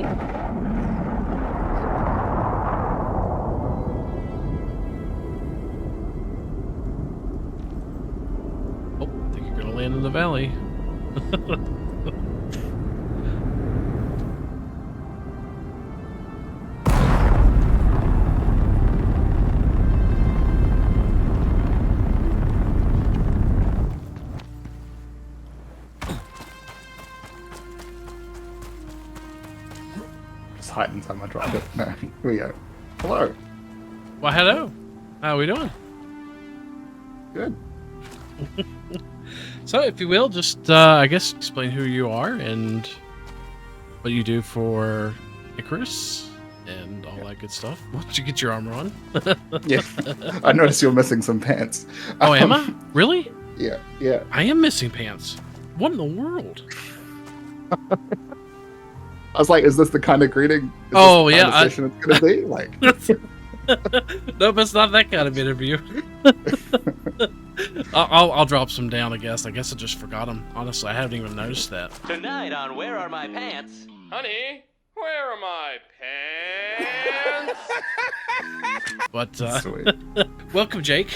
Oh, I think you're gonna land in the valley. Just hide inside my driver. No, here we go. Hello. Well, hello. How are we doing? Good. So, if you will, just, I guess, explain who you are and what you do for Icarus and all that good stuff. Why don't you get your armor on? Yeah. I noticed you're missing some pants. Oh, am I? Really? Yeah, yeah. I am missing pants. What in the world? I was like, is this the kind of greeting? Is Oh, this the yeah, kind of session it's gonna be? Like, Nope, it's not that kind of interview. I'll drop some down, I guess. I guess I just forgot them. Honestly, I haven't even noticed that. Tonight on Where Are My Pants? Honey, where are my pants? But, sweet. welcome, Jake.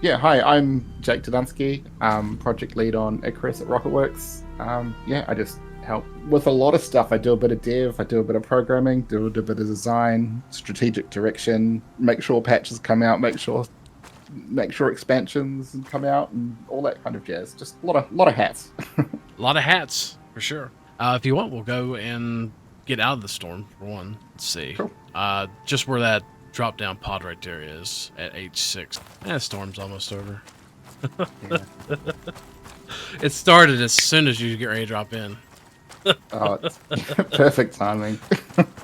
Yeah, hi, I'm Jake Dodunski, project lead on Icarus at Rocketworks. Yeah, I just help with a lot of stuff. I do a bit of dev, I do a bit of programming, do a bit of design, strategic direction, make sure patches come out, make sure expansions come out, and all that kind of jazz. Just a lot of hats. A lot of hats, for sure. If you want, we'll go and get out of the storm, for one. Let's see. Cool. Just where that drop-down pod right there is, at H6. That storm's almost over. Yeah. It started as soon as you get ready to drop in. Oh, it's perfect timing.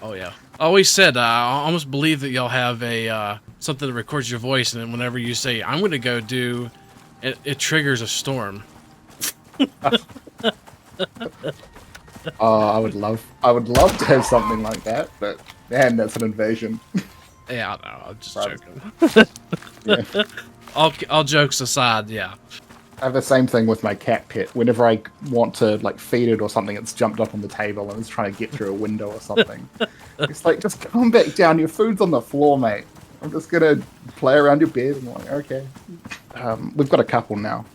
Oh, yeah. I always said, I almost believe that y'all have a something that records your voice, and then whenever you say, I'm going to go do, it triggers a storm. Oh, I would love to have something like that, but man, that's an invasion. Yeah, I know. I'm just Right. joking. Yeah. All jokes aside, yeah. I have the same thing with my cat pet. Whenever I want to like feed it or something, it's jumped up on the table and it's trying to get through a window or something. It's like, just come back down. Your food's on the floor, mate. I'm just gonna play around your bed. And I'm like, okay. We've got a couple now,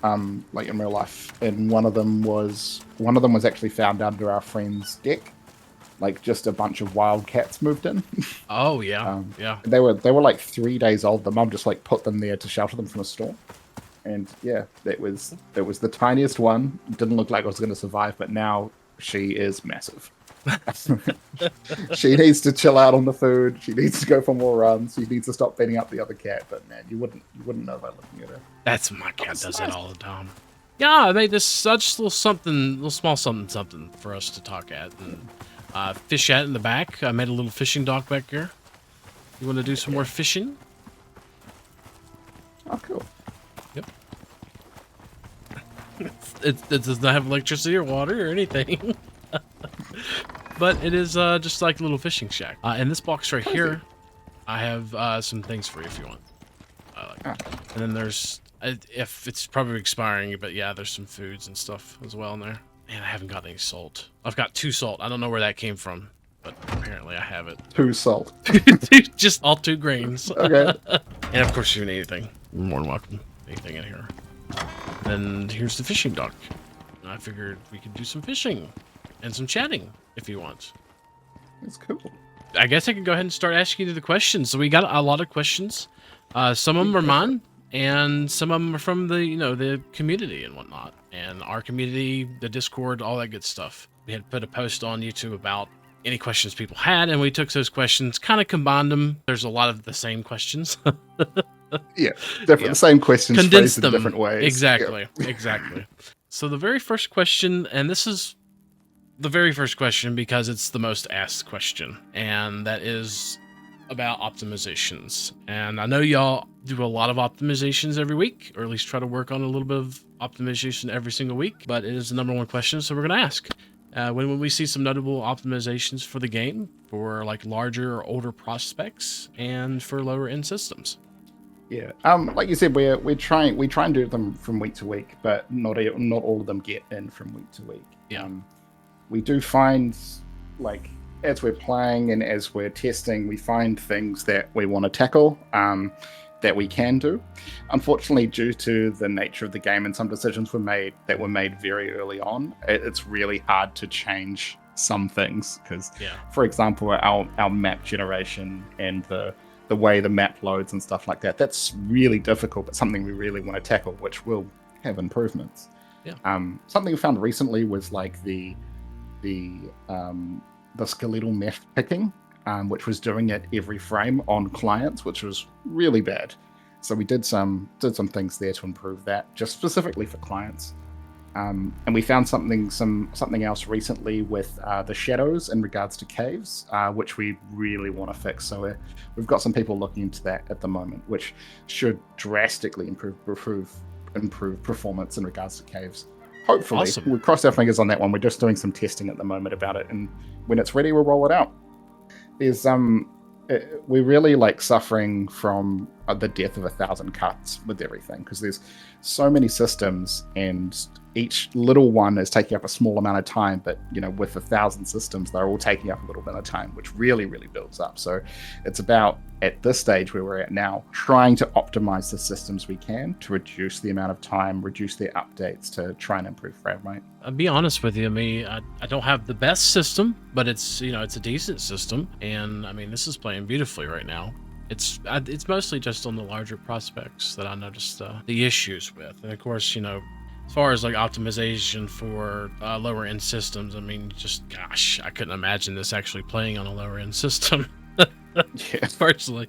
like in real life, and one of them was actually found under our friend's deck. Like just a bunch of wild cats moved in. Oh, yeah. Yeah. They were like 3 days old. The mum just like put them there to shelter them from a storm. And yeah, it was the tiniest one. Didn't look like it was going to survive, but now she is massive. She needs to chill out on the food. She needs to go for more runs. She needs to stop beating up the other cat. But man, you wouldn't know by looking at her. That's my cat does it all the time. Yeah, I made this just little small something for us to talk at and fish at in the back. I made a little fishing dock back here. You want to do some more fishing? Oh, cool. Yep. It does not have electricity or water or anything. But it is just like a little fishing shack. In this box right here, I have some things for you if you want. And then there's, if it's probably expiring, but yeah, there's some foods and stuff as well in there. Man, I haven't got any salt. I've got 2 salt. I don't know where that came from, but apparently I have it. 2 salt. Just all 2 grains. Okay. And of course, if you need anything, you're more than welcome. Anything in here. And here's the fishing dock. I figured we could do some fishing and some chatting if you want. That's cool. I guess I can go ahead and start asking you the questions. So we got a lot of questions. Some of them are mine, and some of them are from the community and whatnot, and our community, the Discord, all that good stuff. We had put a post on YouTube about any questions people had, and we took those questions, kind of combined them. There's a lot of the same questions. Yeah, different. Yeah. Same questions Condensed phrased in them different ways. Exactly, exactly. So the very first question, and this is the very first question because it's the most asked question, and that is about optimizations. And I know y'all do a lot of optimizations every week, or at least try to work on a little bit of optimization every single week, but it is the #1 question, so we're going to ask. When we see some notable optimizations for the game, for like larger or older prospects, and for lower end systems. Yeah. Like you said, we try and do them from week to week, but not all of them get in from week to week. Yeah. We do find like as we're playing and as we're testing, we find things that we want to tackle, that we can do. Unfortunately, due to the nature of the game and some decisions were made very early on, it's really hard to change some things because, for example, our map generation and the way the map loads and stuff like that, that's really difficult, but something we really want to tackle, which will have improvements. Something we found recently was like the skeletal mesh picking, which was doing it every frame on clients, which was really bad. So we did some things there to improve that, just specifically for clients. And we found something else recently with the shadows in regards to caves, which we really want to fix. So we've got some people looking into that at the moment, which should drastically improve performance in regards to caves. Hopefully, Awesome. We'll cross our fingers on that one. We're just doing some testing at the moment about it, and when it's ready, we'll roll it out. There's we're really like suffering from the death of 1,000 cuts with everything because there's so many systems and each little one is taking up a small amount of time, but with 1,000 systems they're all taking up a little bit of time, which really builds up. So it's about, at this stage where we're at now, trying to optimize the systems we can to reduce the amount of time, reduce their updates to try and improve frame rate. I'll be honest with you. I mean, I don't have the best system, but it's it's a decent system, and I mean this is playing beautifully right now. It's mostly just on the larger prospects that I noticed the issues with, and of course as far as like optimization for lower end systems, I mean gosh, I couldn't imagine this actually playing on a lower end system. Personally.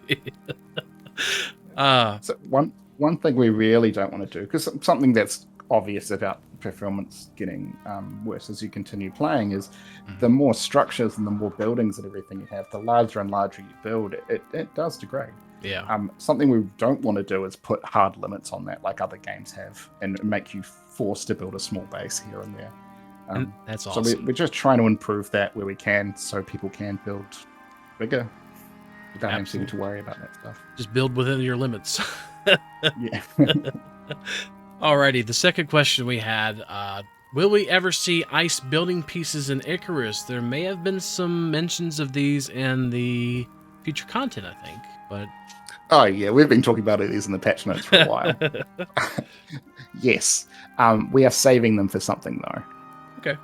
So one thing we really don't want to do, because something that's obvious about performance getting worse as you continue playing, is the more structures and the more buildings and everything you have, the larger and larger you build, it does degrade. Something we don't want to do is put hard limits on that like other games have and make you forced to build a small base here and there. And that's awesome. So we're just trying to improve that where we can, so people can build bigger without having to worry about that stuff. Just build within your limits. Yeah. Alrighty, the second question we had, will we ever see ice building pieces in Icarus? There may have been some mentions of these in the future content, I think, but... Oh yeah, we've been talking about these in the patch notes for a while. Yes. We are saving them for something though. Okay.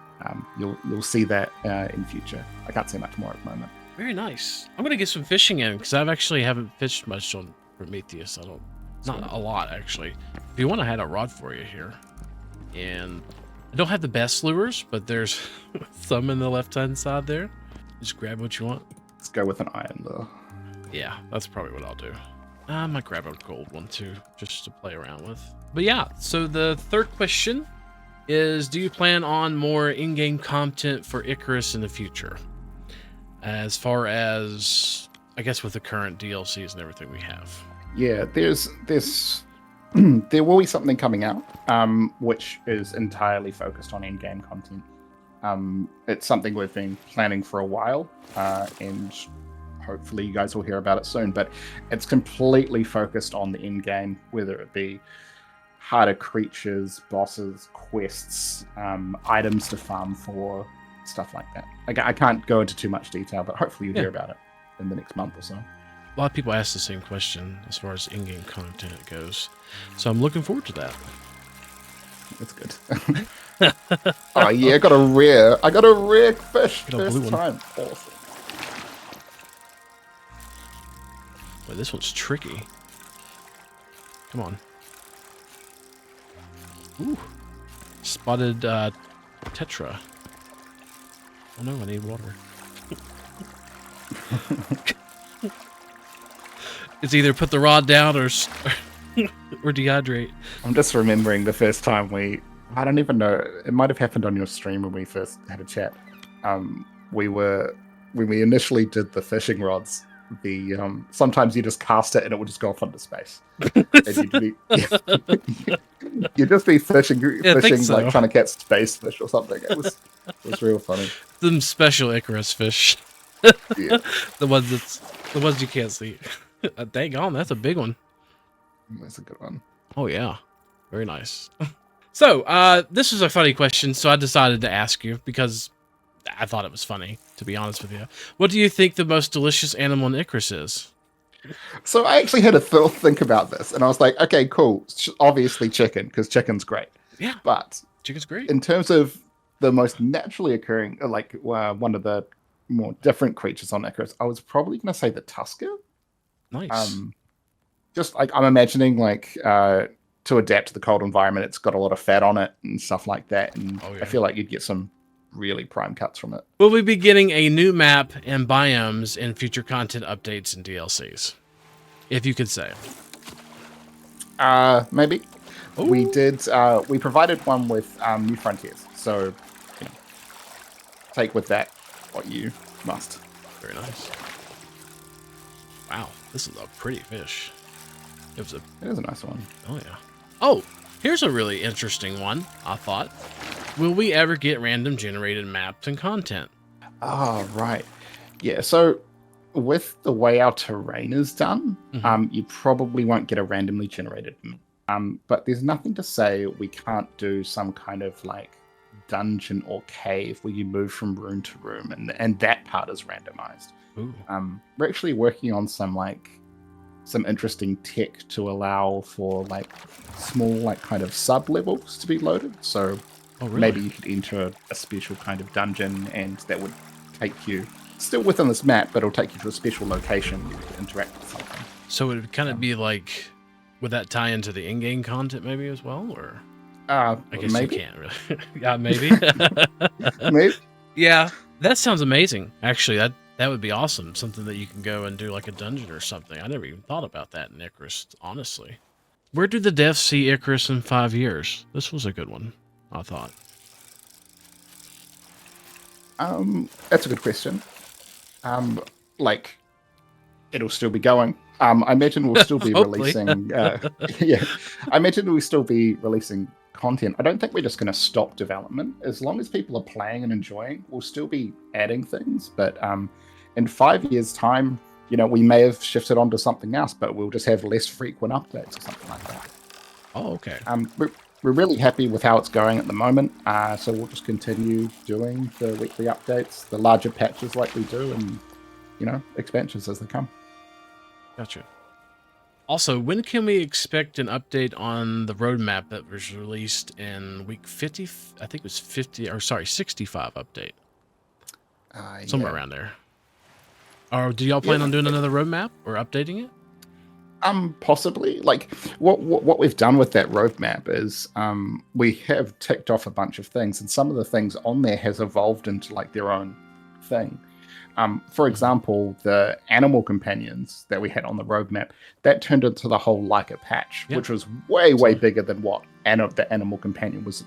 You'll see that in future. I can't say much more at the moment. Very nice. I'm gonna get some fishing in because I've actually haven't fished much on Prometheus. Not a lot actually. If you want, I had a rod for you here, and I don't have the best lures, but there's some in the left-hand side there. Just grab what you want. Let's go with an iron lure. Yeah, that's probably what I'll do. I might grab a gold one too, just to play around with. But yeah, so the third question is, do you plan on more in-game content for Icarus in the future? As far as, I guess, with the current DLCs and everything we have. Yeah, there's there will be something coming out, which is entirely focused on in-game content. It's something we've been planning for a while, and hopefully you guys will hear about it soon, but it's completely focused on the in-game, whether it be harder creatures, bosses, quests, items to farm for, stuff like that. I can't go into too much detail, but hopefully you'll hear about it in the next month or so. A lot of people ask the same question as far as in-game content goes, so I'm looking forward to that. That's good. Oh yeah, I got a rare fish this time. Awesome. Well, this one's tricky. Come on. Ooh. Spotted tetra. Oh no, I need water. It's either put the rod down or dehydrate. I'm just remembering the first time I don't even know, it might have happened on your stream when we first had a chat. When we initially did the fishing rods, sometimes you just cast it and it would just go off into space. And you'd just be fishing so. Like trying to catch space fish or something. It was real funny. Them special Icarus fish. Yeah. The ones you can't see. Dang on, that's a big one. That's a good one. Oh yeah, very nice. So this is a funny question, so I decided to ask you because I thought it was funny. to be honest with you. What do you think the most delicious animal in Icarus is? So I actually had a think about this, and I was like, okay, cool. Obviously chicken, because chicken's great. Yeah, But chicken's great. in terms of the most naturally occurring, one of the more different creatures on Icarus, I was probably going to say the Tusker. Nice. Just like I'm imagining, to adapt to the cold environment, it's got a lot of fat on it and stuff like that, and Oh, yeah. I feel like you'd get some really prime cuts from it. Will we be getting a new map and biomes in future content updates and DLCs? If you could say. Maybe. Ooh. We did. We provided one with New Frontiers, so you know, take with that what you must. Very nice. Wow, this is a pretty fish. It is a nice one. Oh, yeah. Oh, here's a really interesting one, I thought. Will we ever get random generated maps and content? Oh, right. Yeah, so with the way our terrain is done, you probably won't get a randomly generated map. But there's nothing to say we can't do some kind of dungeon or cave where you move from room to room, and that part is randomized. Ooh. We're actually working on some interesting tech to allow for small kind of sub levels to be loaded. So maybe you could enter a special kind of dungeon, and that would take you still within this map, but it'll take you to a special location you could interact with something. So it would kind of be would that tie into the in-game content maybe as well, or? I guess maybe. you can't really. Yeah, maybe. Maybe. Yeah, that sounds amazing. Actually, that would be awesome. Something that you can go and do like a dungeon or something. I never even thought about that in Icarus, honestly. Where do the devs see Icarus in 5 years? This was a good one, I thought. That's a good question. It'll still be going. I imagine we'll still be releasing. Yeah, I imagine we'll still be releasing content. I don't think we're just going to stop development. As long as people are playing and enjoying, we'll still be adding things. But in 5 years' time, we may have shifted on to something else, but we'll just have less frequent updates or something like that. Oh, okay. We're really happy with how it's going at the moment, so we'll just continue doing the weekly updates, the larger patches like we do, and expansions as they come. Gotcha. Also, when can we expect an update on the roadmap that was released in week 50? I think it was 65 update. Somewhere around there. Or do y'all plan on doing another roadmap or updating it? Possibly. What we've done with that roadmap is we have ticked off a bunch of things, and some of the things on there has evolved into their own thing. For example, the animal companions that we had on the roadmap, that turned into the whole Leica patch, which was way bigger than what the animal companions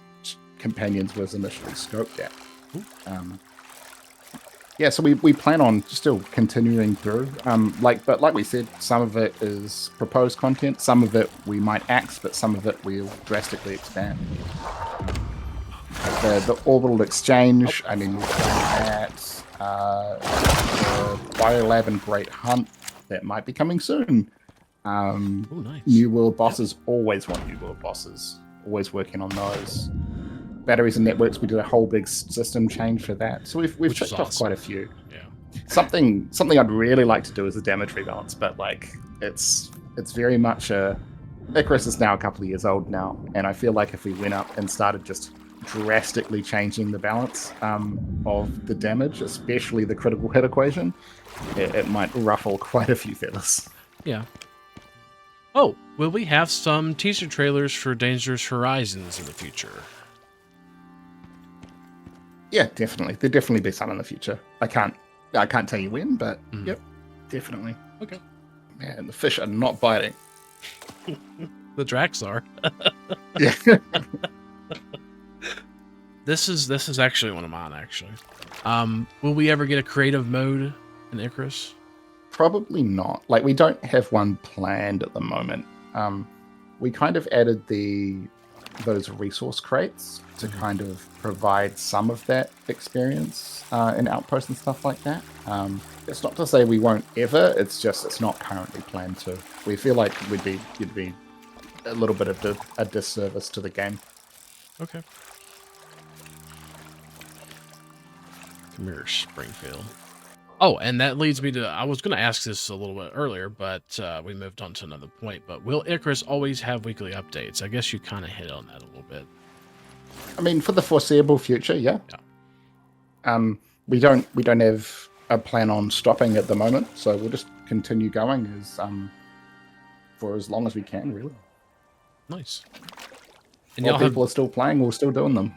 was initially scoped at. Yeah, so we plan on still continuing through. But like we said, some of it is proposed content, some of it we might axe, but some of it we'll drastically expand. The orbital exchange, I mean, we've done that. The Biolab and Great Hunt, that might be coming soon. Nice. New World bosses, always want New World bosses. Always working on those. Batteries and networks, we did a whole big system change for that. So we've checked off quite a few. Yeah. Something I'd really like to do is a damage rebalance, but it's very much Icarus is now a couple of years old now, and I feel like if we went up and started just drastically changing the balance of the damage, especially the critical hit equation, it might ruffle quite a few feathers. Yeah. Oh, will we have some teaser trailers for Dangerous Horizons in the future? Yeah, definitely. There'll definitely be some in the future. I can't tell you when, but yep, definitely. Okay. Man, the fish are not biting. The Drax are. Yeah. This is actually one of mine, actually. Will we ever get a creative mode in Icarus? Probably not. We don't have one planned at the moment. We kind of added those resource crates to kind of provide some of that experience in Outposts and stuff like that. It's not to say we won't ever, it's just it's not currently planned to. We feel like it'd be a little bit of a disservice to the game. Okay. Mirror Springfield. Oh, and that leads me to, I was going to ask this a little bit earlier, but we moved on to another point. But will Icarus always have weekly updates? I guess you kind of hit on that a little bit. I mean, for the foreseeable future, yeah. We don't have a plan on stopping at the moment, so we'll just continue going as for as long as we can, really. Nice. And While people are still playing, we're still doing them.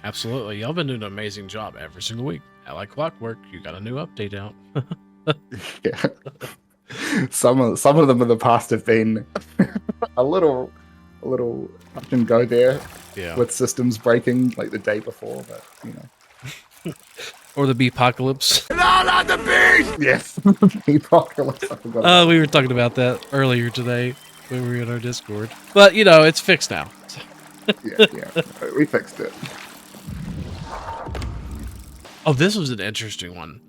Absolutely. Y'all been doing an amazing job every single week. Like clockwork, you got a new update out. Yeah. Some of them in the past have been a little touch and go there. Yeah. With systems breaking like the day before, but you know. Or the Beepocalypse. Not the beast! Yes. Beepocalypse. I forgot We were talking about that earlier today when we were in our Discord. But you know, it's fixed now. yeah. We fixed it. Oh, this was an interesting one.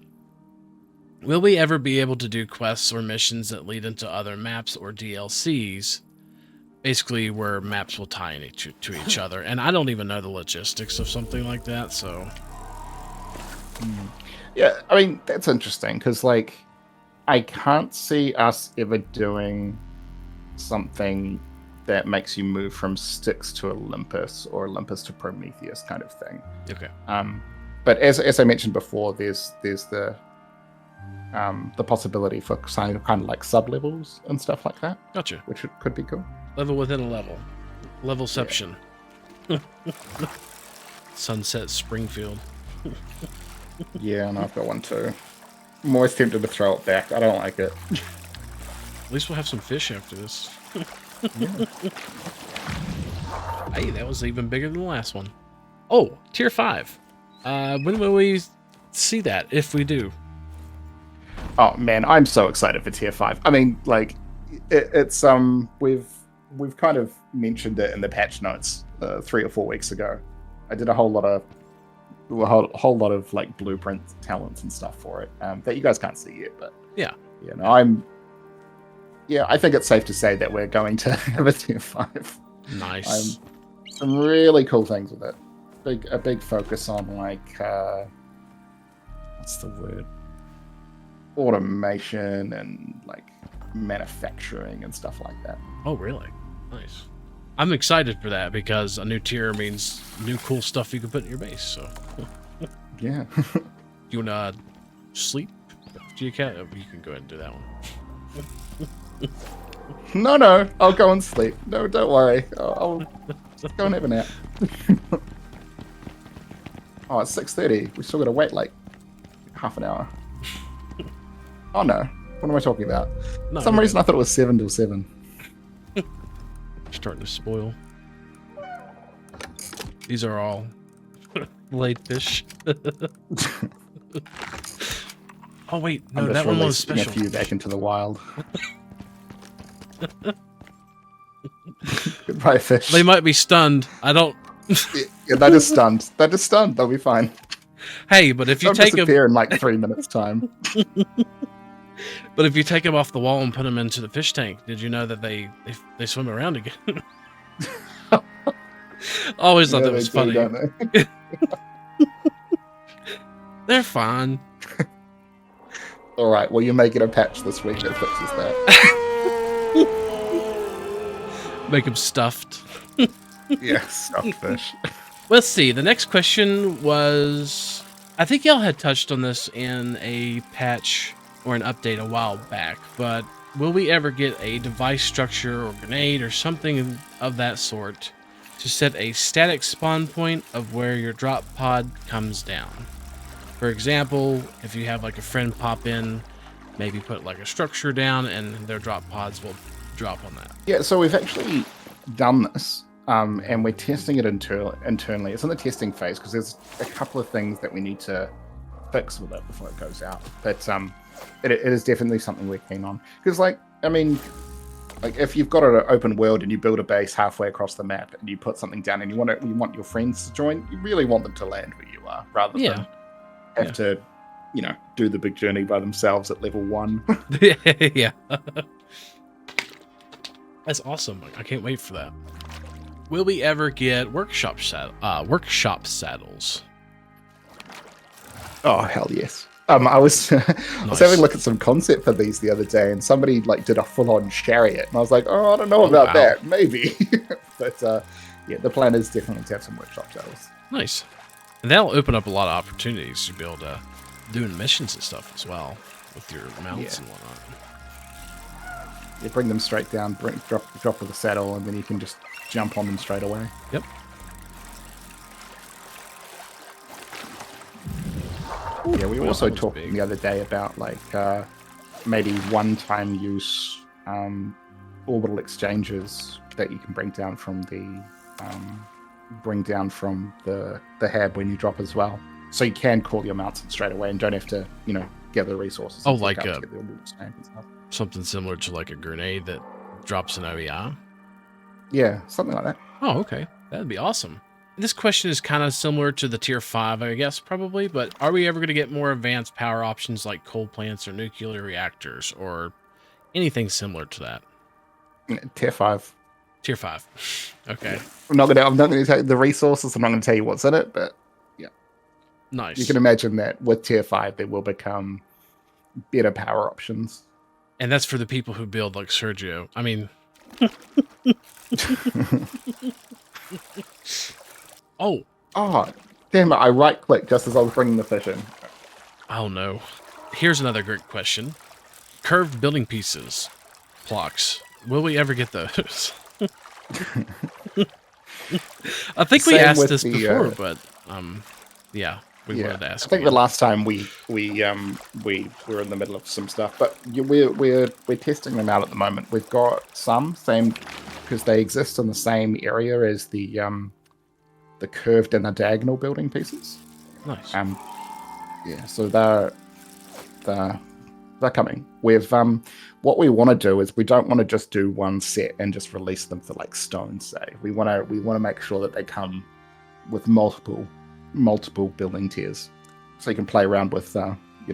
Will we ever be able to do quests or missions that lead into other maps or DLCs? Basically, where maps will tie in to each other. And I don't even know the logistics of something like that, so... Yeah, I mean, that's interesting, because, like, I can't see us ever doing something that makes you move from Styx to Olympus or Olympus to Prometheus kind of thing. Okay. But as I mentioned before, there's the possibility for kind of like sub-levels and stuff like that. Gotcha. Which could be cool. Level within a level. Levelception. Yeah. Sunset Springfield. Yeah, and I've got one too. I'm always tempted to throw it back. I don't like it. At least we'll have some fish after this. Yeah. Hey, that was even bigger than the last one. Oh, tier 5. When will we see that, if we do? Oh man, I'm so excited for tier 5. I mean, like, it's we've kind of mentioned it in the patch notes 3 or 4 weeks ago. I did a whole lot of like blueprint talents and stuff for it that you guys can't see yet, but yeah, you know, I think it's safe to say that we're going to have a tier 5. Nice. Some really cool things with it. A big focus on like what's the word? Automation and like manufacturing and stuff like that. Oh, really? Nice. I'm excited for that because a new tier means new cool stuff you can put in your base. So, yeah. You wanna sleep? Do you can go ahead and do that one. No, I'll go and sleep. No, don't worry. I'll just go and have a nap. Oh, it's 6:30. We still got to wait like half an hour. Oh no, what am I talking about? No, For some reason I thought it was 7 till 7. Starting to spoil. These are all laid fish. Oh wait, no, that one was special. A few back into the wild. Goodbye, fish. They might be stunned. I don't. Yeah, they're just stunned. They're just stunned. They'll be fine. Hey, but if you They'll take them, disappear in like 3 minutes time. but if you take them off the wall and put them into the fish tank, did you know that they swim around again? Always thought that was funny. Don't they? They're fine. All right. Well, you're making a patch this week that fixes that. Make them stuffed. Yeah, stuffed fish. Let's see. The next question was, I think y'all had touched on this in a patch or an update a while back, but will we ever get a device structure or grenade or something of that sort to set a static spawn point of where your drop pod comes down? For example, if you have like a friend pop in, maybe put like a structure down and their drop pods will drop on that. Yeah, so we've actually done this. And we're testing it internally. It's in the testing phase because there's a couple of things that we need to fix with it before it goes out. But it is definitely something we're keen on. Because, like, I mean, like if you've got an open world and you build a base halfway across the map and you put something down and you want your friends to join, you really want them to land where you are rather than have to, you know, do the big journey by themselves at level 1. Yeah. That's awesome. I can't wait for that. Will we ever get workshop saddles? Oh hell yes. I was I was having a look at some concept for these the other day, and somebody like did a full-on chariot, and I was like, oh, I don't know about wow. that, maybe. But yeah, the plan is definitely to have some workshop tables. Nice. And that'll open up a lot of opportunities to be able to do missions and stuff as well with your mounts and whatnot. You bring them straight down, drop with the saddle, and then you can just jump on them straight away. Yep. Yeah, we were also talking the other day about like maybe one-time use orbital exchanges that you can bring down from the hab when you drop as well. So you can call your mounts in straight away and don't have to, gather the resources. Oh, like something similar to like a grenade that drops an OER? Yeah, something like that. Oh, okay. That'd be awesome. This question is kind of similar to the tier 5, I guess, probably, but are we ever going to get more advanced power options like coal plants or nuclear reactors or anything similar to that? Tier 5. Tier 5. Okay. I'm not gonna tell you the resources, I'm not gonna tell you what's in it, but yeah. Nice. You can imagine that with tier 5 there will become better power options. And that's for the people who build like Sergio. I mean Oh, damn it, I right-clicked just as I was bringing the fish in. Oh no. Here's another great question. Curved building pieces. Blocks. Will we ever get those? I think we asked this before, but yeah, we wanted to ask. I think the last time we were in the middle of some stuff, but we're testing them out at the moment. We've got some same because they exist in the same area as the curved and the diagonal building pieces. Nice. Yeah, so they're coming. We've what we want to do is we don't want to just do one set and just release them for like stone, say. We want to make sure that they come with multiple building tiers, so you can play around with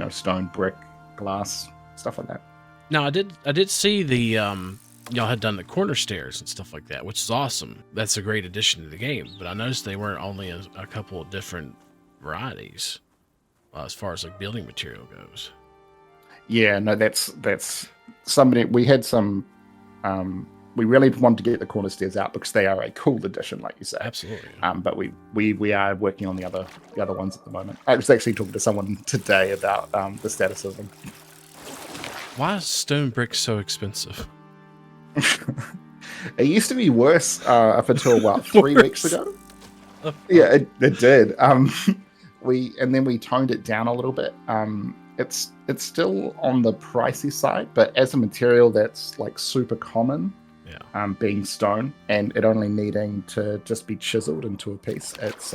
stone, brick, glass, stuff like that. Now I did see the y'all had done the corner stairs and stuff like that, which is awesome. That's a great addition to the game. But I noticed they weren't only a couple of different varieties as far as like building material goes. Yeah, no, that's somebody. We had some. We really wanted to get the corner stairs out because they are a cool addition, like you say. Absolutely. But we are working on the other ones at the moment. I was actually talking to someone today about the status of them. Why is stone brick so expensive? It used to be worse up until 3 weeks ago. Yeah, it did. Then we toned it down a little bit. It's still on the pricey side, but as a material that's like super common, being stone and it only needing to just be chiseled into a piece, it's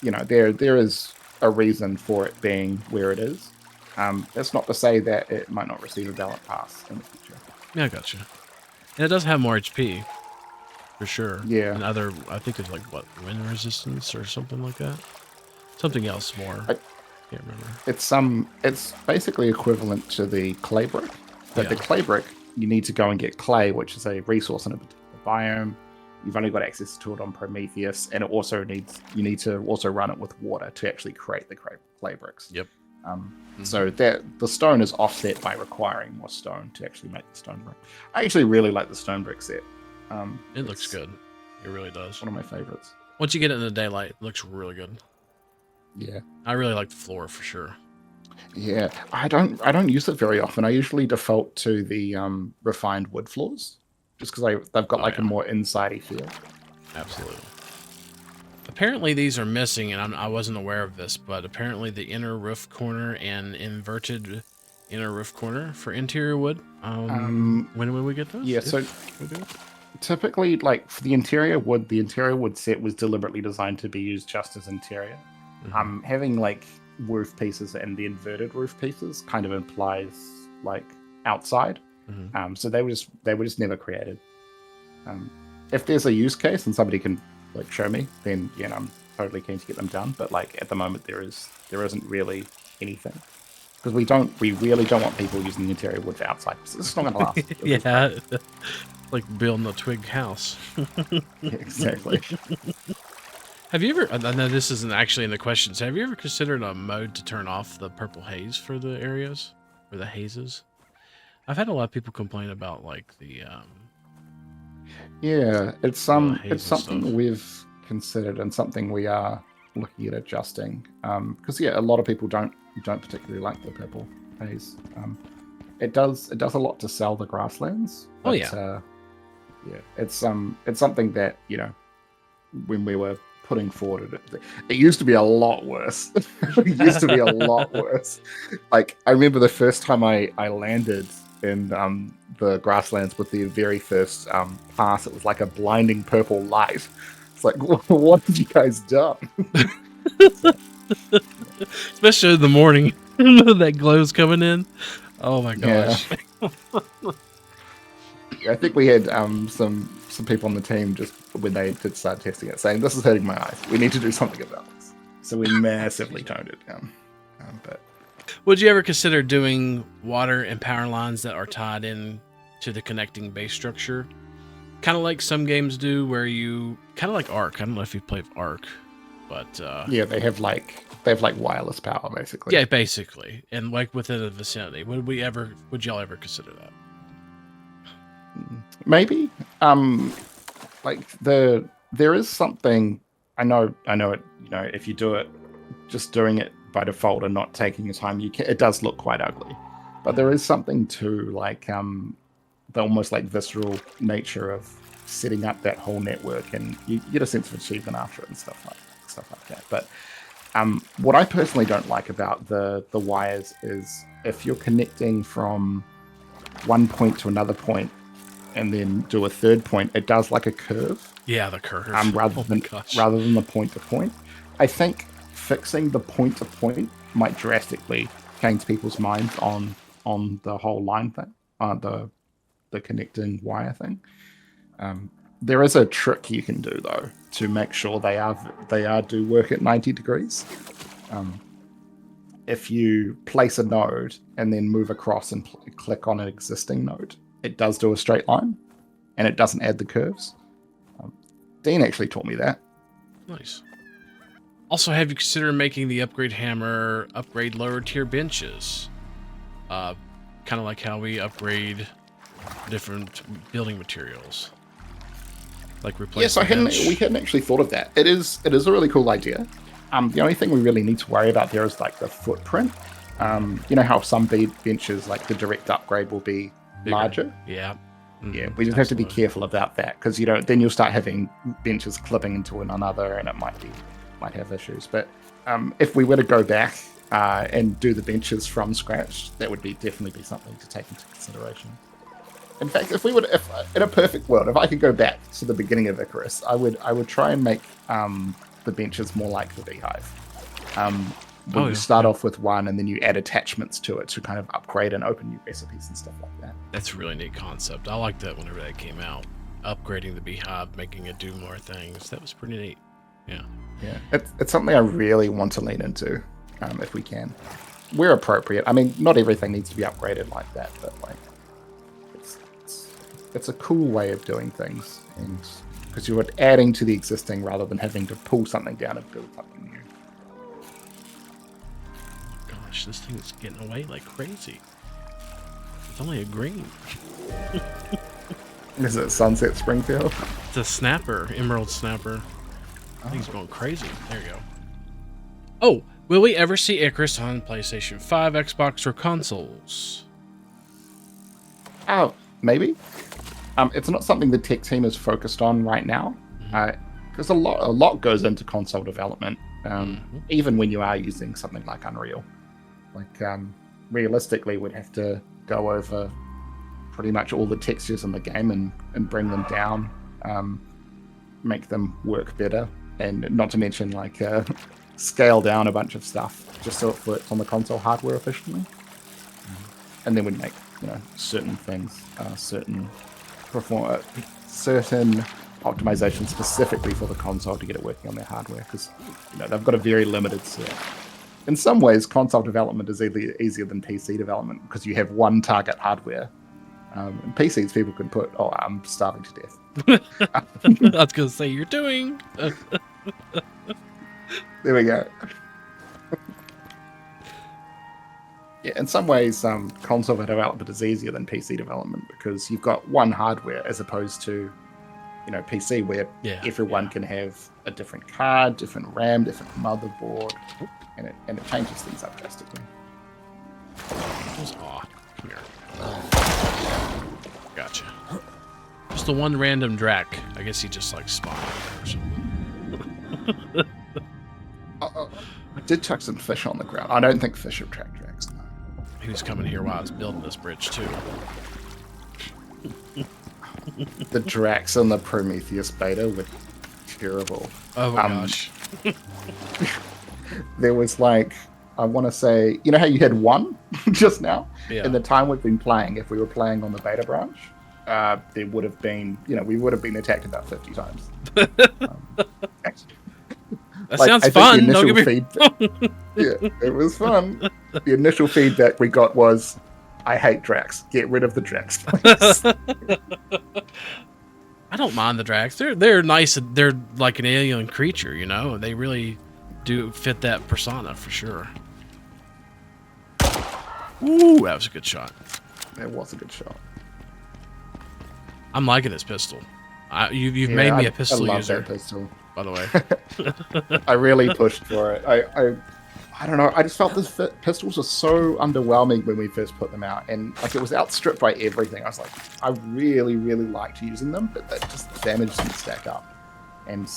there is a reason for it being where it is. That's not to say that it might not receive a valid pass in the future. Yeah, I gotcha. And it does have more HP, for sure. Yeah. And other, I think it's like, what, wind resistance or something like that? Something else more. I can't remember. It's basically equivalent to the clay brick. But the clay brick, you need to go and get clay, which is a resource in a particular biome. You've only got access to it on Prometheus, and you need to also run it with water to actually create the clay bricks. Yep. So that the stone is offset by requiring more stone to actually make the stone brick. I actually really like the stone brick set. It looks good. It really does. One of my favorites. Once you get it in the daylight, it looks really good. Yeah. I really like the floor for sure. Yeah. I don't use it very often. I usually default to the refined wood floors just because they've got a more inside-y feel. Absolutely. Apparently these are missing, and I wasn't aware of this, but apparently the inner roof corner and inverted inner roof corner for interior wood. When will we get those? Yeah, so typically, like for the interior wood set was deliberately designed to be used just as interior. Having like roof pieces and the inverted roof pieces kind of implies like outside. So they were just never created. If there's a use case and somebody can like show me, then I'm totally keen to get them done. But like at the moment there isn't really anything because we really don't want people using the interior wood for outside. So it's not gonna last. Yeah, like building a twig house. Exactly. Have you ever? I know this isn't actually in the questions. Have you ever considered a mode to turn off the purple haze for the areas or the hazes? I've had a lot of people complain about like the Yeah, it's haze and something stuff. we've considered and something we are looking at adjusting. Because yeah, a lot of people don't particularly like the purple haze. It does a lot to sell the grasslands. Oh, But, yeah. yeah, it's something that, you know, when we were putting forward it used to be a lot worse. It used to be a lot worse. Like I remember the first time I landed in the grasslands with the very first pass, it was like a blinding purple light. It's like, what have you guys done? Especially in the morning, that glow's coming in. Oh my Yeah. gosh! I think we had some people on the team just when they did start testing it saying, this is hurting my eyes. We need to do something about this. So we massively toned it down. But Would you ever consider doing water and power lines that are tied in to the connecting base structure? Kind of like some games do, where you kind of like Ark. I don't know if you played Ark, but yeah, they have like wireless power basically. yeah, basically, and like within the vicinity. Would y'all ever consider that? Maybe. Like there is something I know it, you know, if you do it just doing it by default and not taking your time, it does look quite ugly. But there is something to like the almost like visceral nature of setting up that whole network, and you get a sense of achievement after it and stuff like that. But what I personally don't like about the wires is if you're connecting from one point to another point and then do a third point, it does like a curve. Yeah, the curve. Rather Oh my gosh. than the point to point. I think fixing the point to point might drastically change people's minds on the whole line thing, the connecting wire thing. There is a trick you can do though to make sure they do work at 90 degrees. If you place a node and then move across and click on an existing node, it does do a straight line, and it doesn't add the curves. Dean actually taught me that. Nice. Also, have you considered making the upgrade hammer upgrade lower tier benches? Kind of like how we upgrade different building materials. Like Yes, replacing we hadn't actually thought of that. It is a really cool idea. The only thing we really need to worry about there is like the footprint. You know how some benches, like the direct upgrade, will be bigger. Larger. Yeah. Yeah, we just have to be careful about that, because then you'll start having benches clipping into one another, and it might have issues. But if we were to go back and do the benches from scratch, that would definitely be something to take into consideration. In fact, if in a perfect world, if I could go back to the beginning of Icarus, I would try and make the benches more like the beehive. You start off with one, and then you add attachments to it to kind of upgrade and open new recipes and stuff like that. That's a really neat concept. I liked that whenever that came out. Upgrading the beehive, making it do more things. That was pretty neat. Yeah. Yeah, it's something I really want to lean into, if we can. We're appropriate. I mean, not everything needs to be upgraded like that, but like, it's a cool way of doing things, and because you're adding to the existing rather than having to pull something down and build something new. Gosh, this thing is getting away like crazy. It's only a green. Is it Sunset Springfield? It's a snapper, emerald snapper. I think it's going crazy. There you go. Oh, will we ever see Icarus on PlayStation 5, Xbox, or consoles? Maybe. It's not something the tech team is focused on right now, because a lot goes into console development, even when you are using something like Unreal. Like, realistically, we'd have to go over pretty much all the textures in the game and bring them down, make them work better, and not to mention like scale down a bunch of stuff just so it works on the console hardware efficiently. And then we'd make certain things, certain optimizations specifically for the console to get it working on their hardware, because they've got a very limited set. In some ways, console development is easier than PC development, because you have one target hardware. And PCs, people can put, I'm starving to death. I was going to say, you're doing. There we go. Yeah, in some ways, console development is easier than PC development because you've got one hardware as opposed to, PC where everyone can have a different card, different RAM, different motherboard, and it changes things up drastically. Aw, come here. Gotcha. Just the one random Drac. I guess he just like spawned or something. I did chuck some fish on the ground. I don't think fish have tracked Dracs. No. He was coming here while I was building this bridge too. The Dracs in the Prometheus beta were terrible. Oh my gosh. There was like, I want to say, you know how you had one just now? Yeah. In the time we've been playing, if we were playing on the beta branch, there would have been, we would have been attacked about 50 times. That sounds fun. Don't get me yeah, it was fun. The initial feedback we got was, I hate Dracs. Get rid of the Dracs, please. I don't mind the Dracs. They're nice. They're like an alien creature, They really do fit that persona for sure. Ooh, that was a good shot. It was a good shot. I'm liking this pistol. You've made me a pistol I love user. That pistol. By the way. I really pushed for it. I don't know. I just felt these pistols were so underwhelming when we first put them out, and like it was outstripped by everything. I was like, I really, really liked using them, but that just damage didn't stack up. And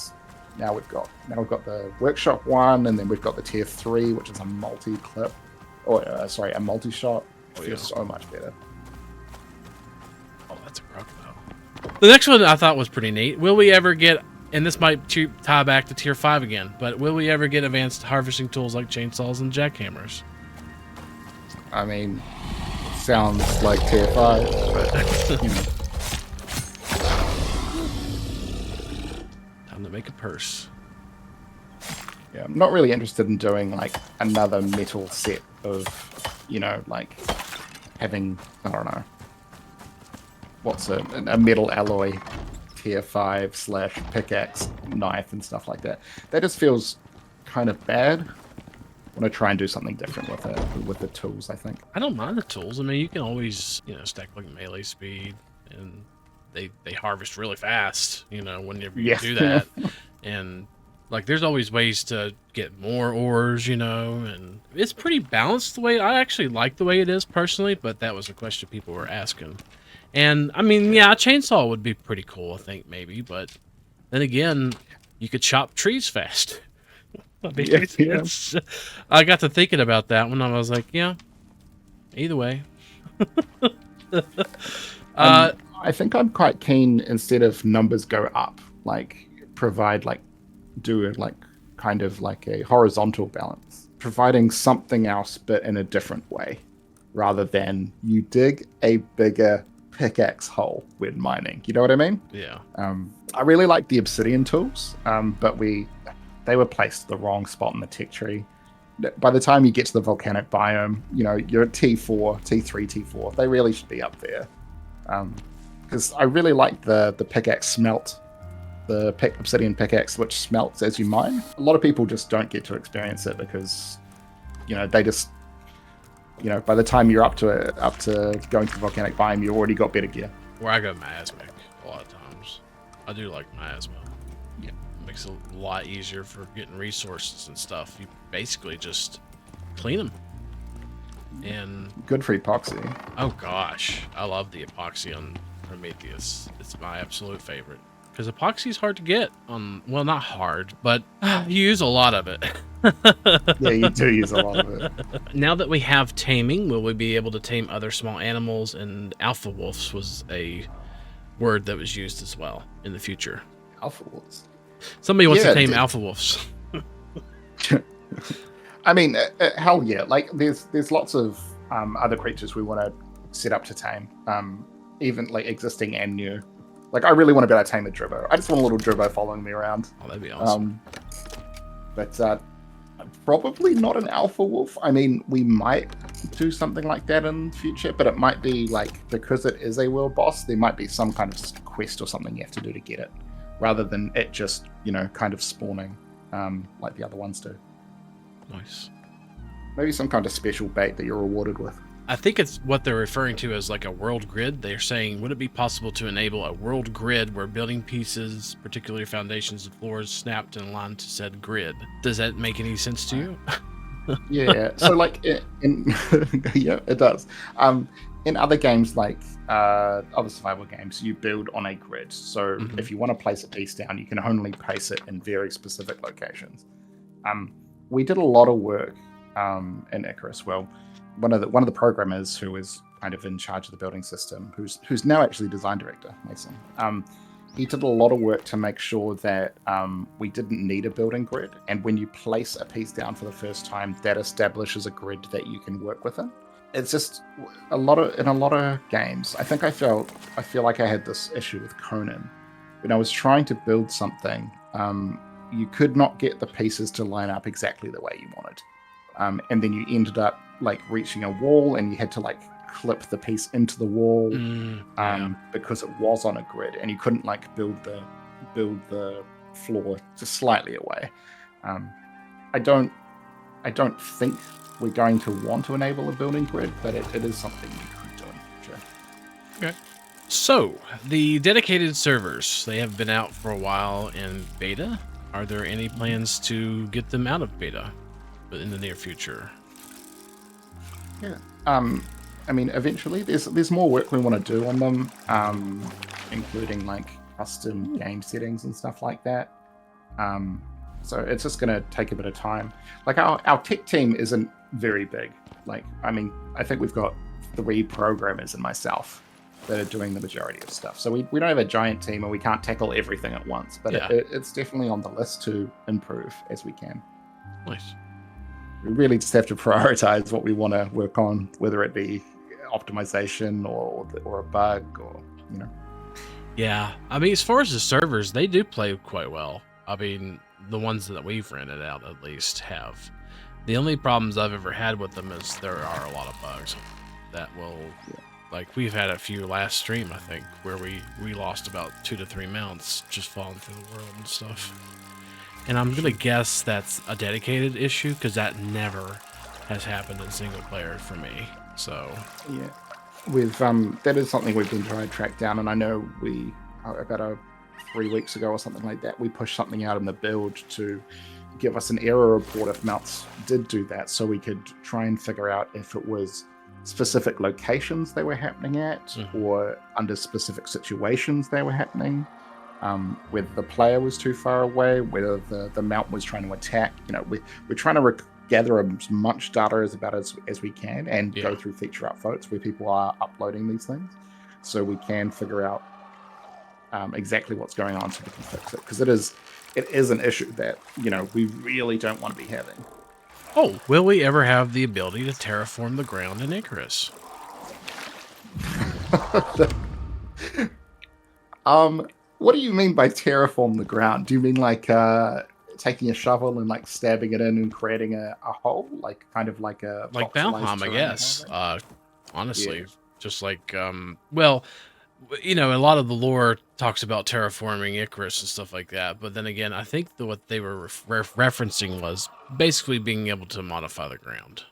now we've got the workshop one, and then we've got the tier 3, which is a multi-clip, a multi-shot. It feels so much better. Oh, that's a crocodile. The next one I thought was pretty neat. Will we ever get? And this might tie back to tier 5 again, but will we ever get advanced harvesting tools like chainsaws and jackhammers? I mean, it sounds like tier 5, but Time to make a purse. Yeah, I'm not really interested in doing like another metal set of, like having, I don't know, what's a metal alloy tier 5 / pickaxe knife and stuff like that. That just feels kind of bad. I want to try and do something different with the tools, I think. I don't mind the tools. I mean, you can always, stack like melee speed, and they harvest really fast, whenever you do that. And like, there's always ways to get more ores, and it's pretty balanced the way. I actually like the way it is personally, but that was a question people were asking. And, I mean, yeah, a chainsaw would be pretty cool, I think, maybe. But then again, you could chop trees fast. I mean, I got to thinking about that when I was like, yeah, either way. I think I'm quite keen, instead of numbers go up, like, do kind of like a horizontal balance. Providing something else, but in a different way. Rather than you dig a bigger pickaxe hole when mining. You know what I mean? Yeah. I really like the obsidian tools, but they were placed the wrong spot in the tech tree. By the time you get to the volcanic biome, you're at T4, T3, T4. They really should be up there. Because I really like the pickaxe smelt, the obsidian pickaxe, which smelts as you mine. A lot of people just don't get to experience it because, they just, by the time you're up to going to the volcanic biome, you already got better gear. Where I go miasmic a lot of times. I do like miasma. Yeah, it makes it a lot easier for getting resources and stuff. You basically just clean them. And good for epoxy. Oh gosh, I love the epoxy on Prometheus. It's my absolute favorite. Because epoxy is hard to get on, well, not hard, but you use a lot of it. Yeah, you do use a lot of it. Now that we have taming, will we be able to tame other small animals? And alpha wolves was a word that was used as well in the future. Alpha wolves? Somebody wants to tame alpha wolves. I mean, hell yeah. Like, there's lots of other creatures we want to set up to tame, even like existing and new. Like, I really want to be able to tame a Dribbo. I just want a little Dribbo following me around. Oh, that'd be awesome. But probably not an alpha wolf. I mean, we might do something like that in the future, but it might be like, because it is a world boss, there might be some kind of quest or something you have to do to get it, rather than it just, kind of spawning. like the other ones do. Nice. Maybe some kind of special bait that you're rewarded with. I think it's what they're referring to as like a world grid. They're saying, would it be possible to enable a world grid where building pieces, particularly foundations and floors, snapped and aligned to said grid? Does that make any sense to you? Yeah. So like in yeah, it does. In other games like other survival games, you build on a grid. So if you want to place a piece down, you can only place it in very specific locations. We did a lot of work in Icarus. Well, one of the programmers who is kind of in charge of the building system, who's now actually design director, Mason. He did a lot of work to make sure that we didn't need a building grid, and when you place a piece down for the first time, that establishes a grid that you can work within. It's just in a lot of games. I feel like I had this issue with Conan when I was trying to build something. You could not get the pieces to line up exactly the way you wanted. And then you ended up like reaching a wall and you had to like clip the piece into the wall because it was on a grid and you couldn't like build the floor just slightly away. I don't think we're going to want to enable a building grid, but it is something you could do in the future. Okay. So, the dedicated servers, they have been out for a while in beta. Are there any plans to get them out of beta in the near future? Yeah. I mean, eventually, there's more work we want to do on them, including like custom game settings and stuff like that. So it's just going to take a bit of time. Like our tech team isn't very big. Like, I mean, I think we've got 3 programmers and myself that are doing the majority of stuff. So we don't have a giant team and we can't tackle everything at once. But it's definitely on the list to improve as we can. Nice. We really just have to prioritize what we want to work on, whether it be optimization or a bug or, you know. Yeah. I mean, as far as the servers, they do play quite well. I mean, the ones that we've rented out at least have. The only problems I've ever had with them is there are a lot of bugs that will... Yeah. Like, we've had a few last stream, I think, where we lost about 2 to 3 mounts just falling through the world and stuff. And I'm going to guess that's a dedicated issue, because that never has happened in single player for me. So... Yeah. That is something we've been trying to track down, and I know we, about 3 weeks ago or something like that, we pushed something out in the build to give us an error report if mounts did do that, so we could try and figure out if it was specific locations they were happening at, or under specific situations they were happening, whether the player was too far away, whether the mount was trying to attack. You know, we're trying to gather as much data as we can and go through feature upvotes where people are uploading these things, so we can figure out exactly what's going on so we can fix it, because it is an issue that, you know, we really don't want to be having. Oh, will we ever have the ability to terraform the ground in Icarus? What do you mean by terraform the ground? Do you mean like taking a shovel and like stabbing it in and creating a hole, like kind of like a like Biomes, I guess? Honestly, Yeah. Just like well, you know, a lot of the lore talks about terraforming Icarus and stuff like that, but then again, I think what they were referencing was basically being able to modify the ground.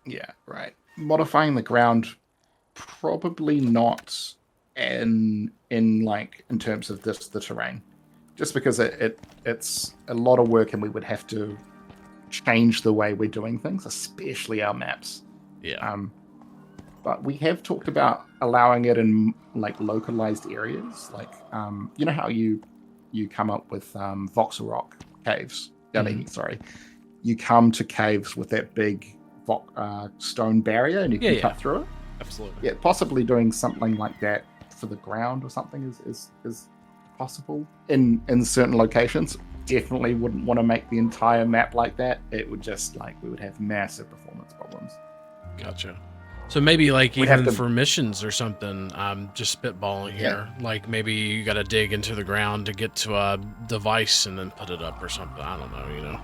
Yeah, right. Modifying the ground, probably not in terms of the terrain, just because it's a lot of work and we would have to change the way we're doing things, especially our maps. Yeah. But we have talked about allowing it in like localized areas, like you know how you come up with voxel rock caves. Sorry, you come to caves with that big stone barrier, and you can cut through it. Absolutely. Yeah, possibly doing something like that for the ground or something is possible in certain locations. Definitely wouldn't want to make the entire map like that. It would just we would have massive performance problems. Gotcha. So maybe like even for missions or something, just spitballing here, like maybe you got to dig into the ground to get to a device and then put it up or something. I don't know, you know,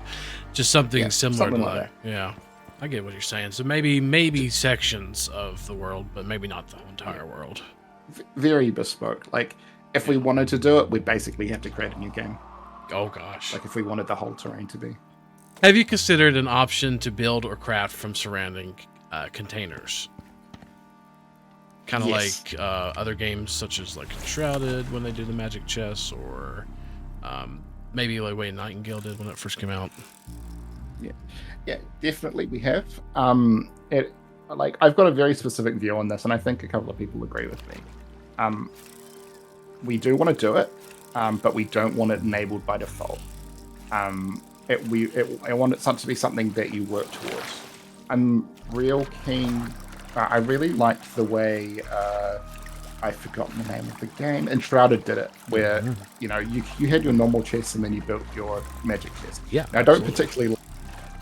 just something similar to that. Yeah, I get what you're saying. So maybe sections of the world, but maybe not the whole entire world. Very bespoke. Like if we wanted to do it, we'd basically have to create a new game. Oh gosh. Like if we wanted the whole terrain to be. Have you considered an option to build or craft from surrounding containers? Kind of Yes. like other games such as like Shrouded when they do the magic chests, or maybe like way Nightingale did when it first came out. Yeah, definitely we have. It like I've got a very specific view on this, and I think a couple of people agree with me. We do want to do it, but we don't want it enabled by default. I want it to be something that you work towards. I'm real keen. I really liked the way I've forgotten the name of the game. Enshrouded did it, where you know you had your normal chest and then you built your magic chest. Yeah, I don't particularly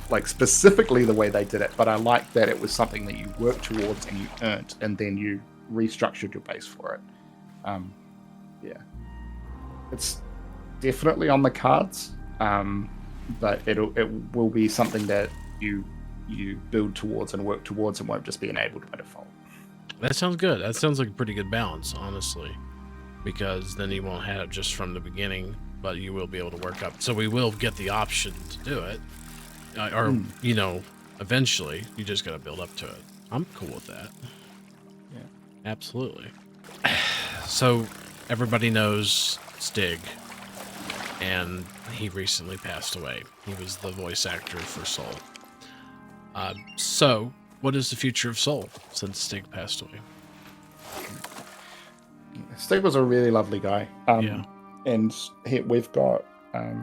like specifically the way they did it, but I like that it was something that you worked towards and you earned, and then you restructured your base for it. Yeah, it's definitely on the cards, but it will be something that you build towards and work towards, and won't just be enabled by default. That sounds good. That sounds like a pretty good balance, honestly, because then you won't have it just from the beginning, but you will be able to work up. So we will get the option to do it, or you know, eventually. You just got to build up to it. I'm cool with that. Yeah, absolutely. So everybody knows Stig, and he recently passed away. He was the voice actor for Soul. So, what is the future of Soul since Stig passed away? Stig was a really lovely guy. Yeah. And we've got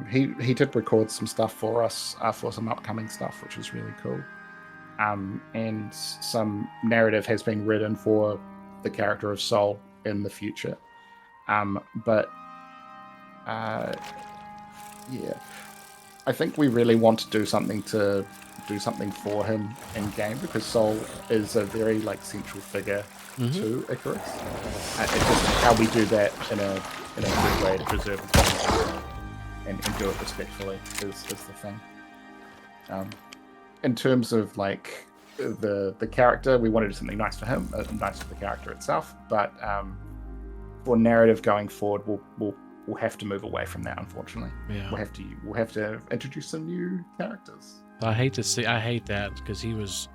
he did record some stuff for us for some upcoming stuff, which is really cool. And some narrative has been written for the character of Soul in the future. Yeah, I think we really want to do something for him in game, because Soul is a very like central figure to Icarus. It's just how we do that in a good way to preserve it and do it respectfully is the thing. In terms of like the character, we want to do something nice for him, nice for the character itself. But for narrative going forward, we'll have to move away from that. Unfortunately, Yeah. we'll have to introduce some new characters. I hate that, because he's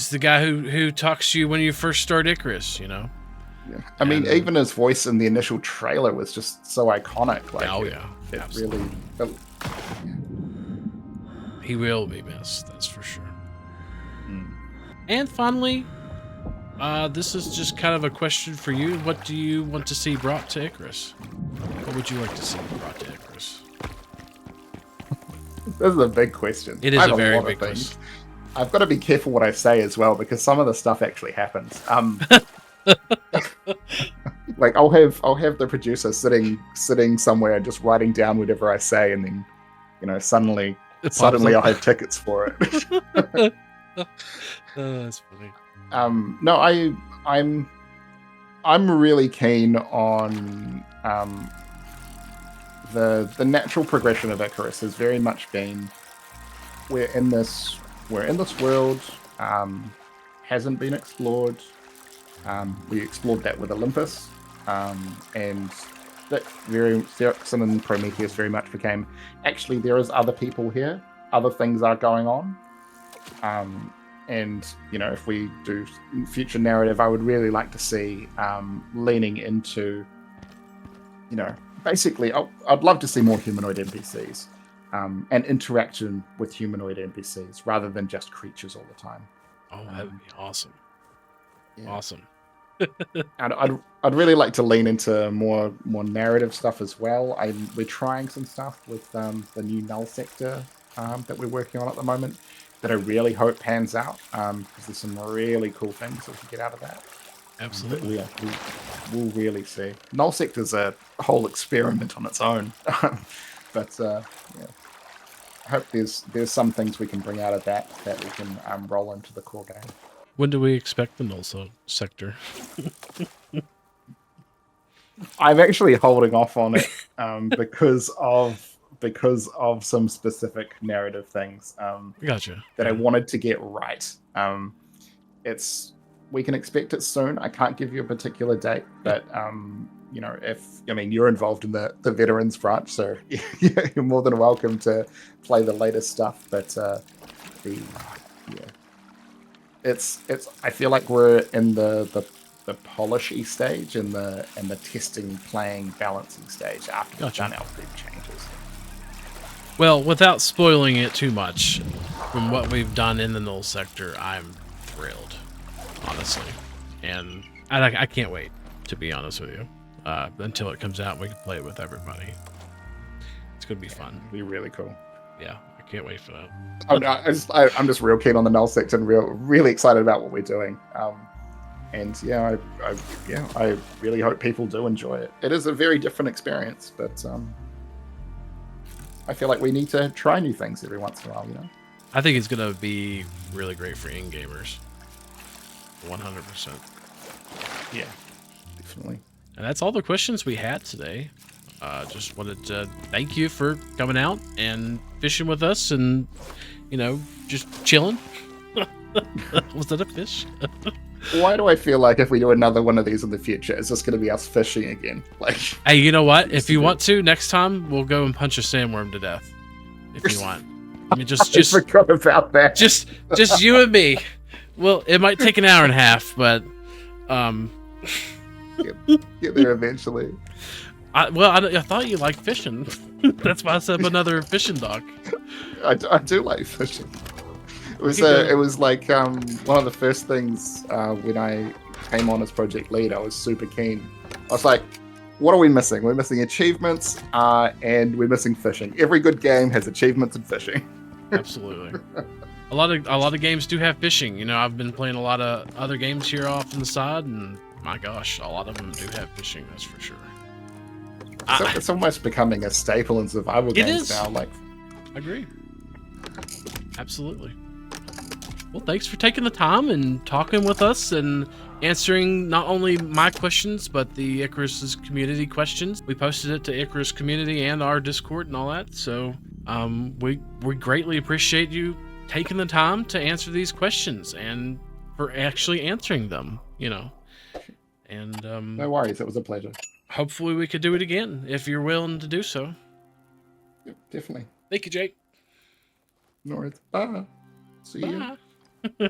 the guy who talks to you when you first start Icarus, you know? Yeah. I mean, even his voice in the initial trailer was just so iconic. Like, it absolutely. Really. He will be missed, that's for sure. And finally, this is just kind of a question for you. What do you want to see brought to Icarus? What would you like to see brought to Icarus? This is a big question. It is a very big question. I've got to be careful what I say as well, because some of the stuff actually happens. Like I'll have the producer sitting somewhere just writing down whatever I say, and then suddenly I'll have tickets for it. That's funny. No, I'm really keen on the natural progression of Icarus has very much been we're in this world, hasn't been explored. We explored that with Olympus, and that Xeroxin and Prometheus very much became actually there is other people here, other things are going on. And if we do future narrative, I would really like to see leaning into, basically, I'd love to see more humanoid NPCs and interaction with humanoid NPCs rather than just creatures all the time. Oh, that would be awesome. Yeah. Awesome. And I'd really like to lean into more narrative stuff as well. We're trying some stuff with the new NULL sector that we're working on at the moment, that I really hope pans out, because there's some really cool things that we can get out of that. Absolutely. We'll really see. NULL sector's a whole experiment on its own. But I hope there's some things we can bring out of that we can roll into the core game. When do we expect the NULL sector? I'm actually holding off on it because of some specific narrative things Gotcha. that I wanted to get right. We can expect it soon. I can't give you a particular date, but you know, you're involved in the veterans branch, so you're more than welcome to play the latest stuff. But it's I feel like we're in the polishy stage and the testing, playing, balancing stage after we've done our big changes. Well, without spoiling it too much, from what we've done in the NULL sector, I'm thrilled, honestly, and I can't wait, to be honest with you, until it comes out and we can play it with everybody. It's gonna be fun. It'll be really cool. Yeah, I can't wait for that. I'm just real keen on the NULL sector and really excited about what we're doing. And yeah, I really hope people do enjoy it. It is a very different experience, but I feel like we need to try new things every once in a while, you know? I think it's gonna be really great for in-gamers. 100%. Yeah, definitely. And that's all the questions we had today. Just wanted to thank you for coming out and fishing with us and, you know, just chilling. Was that a fish? Why do I feel like if we do another one of these in the future, it's just going to be us fishing again? Like, hey, you know what? If you want to, next time we'll go and punch a sandworm to death. If you want. I mean, just I forgot about that. Just you and me. Well, it might take an hour and a half, but get there eventually. I thought you liked fishing. That's why I set up another fishing dock. I do like fishing. It was like one of the first things when I came on as project lead. I was super keen. I was like, what are we missing? We're missing achievements and we're missing fishing. Every good game has achievements and fishing. Absolutely. A lot of games do have fishing. You know, I've been playing a lot of other games here off on the side, and my gosh, a lot of them do have fishing. That's for sure. It's almost becoming a staple in survival games now. Like, I agree. Absolutely. Well, thanks for taking the time and talking with us and answering not only my questions, but the Icarus's community questions. We posted it to Icarus community and our Discord and all that. So we greatly appreciate you taking the time to answer these questions and for actually answering them, you know. And no worries, it was a pleasure. Hopefully we could do it again if you're willing to do so. Yep, definitely. Thank you, Jake. No worries. Bye. See you. Bye.